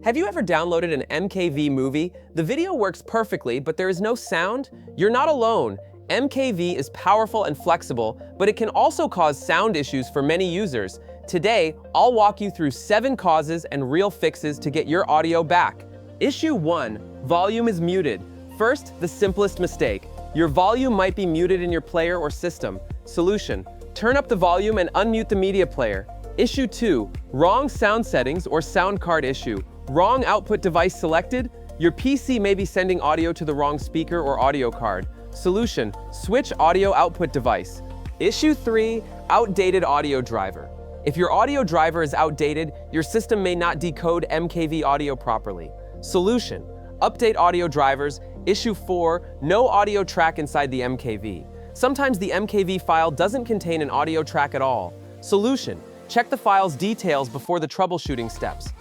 Have you ever downloaded an MKV movie? The video works perfectly, but there is no sound? You're not alone. MKV is powerful and flexible, but it can also cause sound issues for many users. Today, I'll walk you through 7 causes and real fixes to get your audio back. Issue 1. Volume is muted. First, the simplest mistake. Your volume might be muted in your player or system. Solution: turn up the volume and unmute the media player. Issue 2. Wrong sound settings or sound card issue. Wrong output device selected? Your PC may be sending audio to the wrong speaker or audio card. Solution: switch audio output device. Issue 3. Outdated audio driver. If your audio driver is outdated, your system may not decode MKV audio properly. Solution: update audio drivers. Issue 4. No audio track inside the MKV. Sometimes the MKV file doesn't contain an audio track at all. Solution: check the file's details before the troubleshooting steps.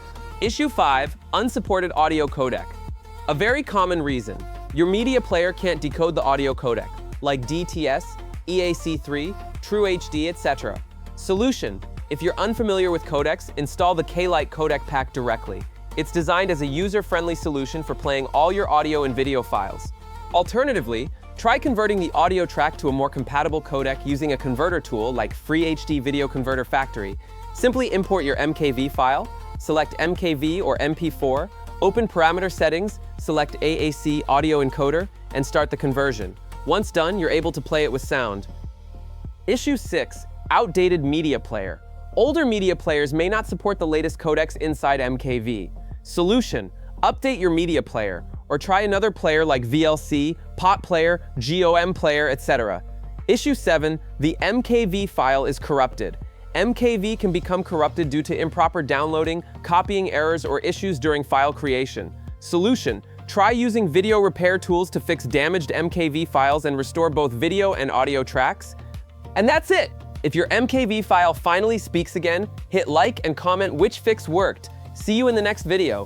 Issue 5. Unsupported audio codec. A very common reason. Your media player can't decode the audio codec, like DTS, EAC3, True HD, etc. Solution: if you're unfamiliar with codecs, install the K-Lite codec pack directly. It's designed as a user-friendly solution for playing all your audio and video files. Alternatively, try converting the audio track to a more compatible codec using a converter tool like FreeHD Video Converter Factory. Simply import your MKV file, select MKV or MP4, open parameter settings, select AAC audio encoder, and start the conversion. Once done, you're able to play it with sound. Issue 6. Outdated media player. Older media players may not support the latest codecs inside MKV. Solution: update your media player, or try another player like VLC, POT player, GOM player, etc. Issue 7. The MKV file is corrupted. MKV can become corrupted due to improper downloading, copying errors, or issues during file creation. Solution: try using video repair tools to fix damaged MKV files and restore both video and audio tracks. And that's it! If your MKV file finally speaks again, hit like and comment which fix worked. See you in the next video.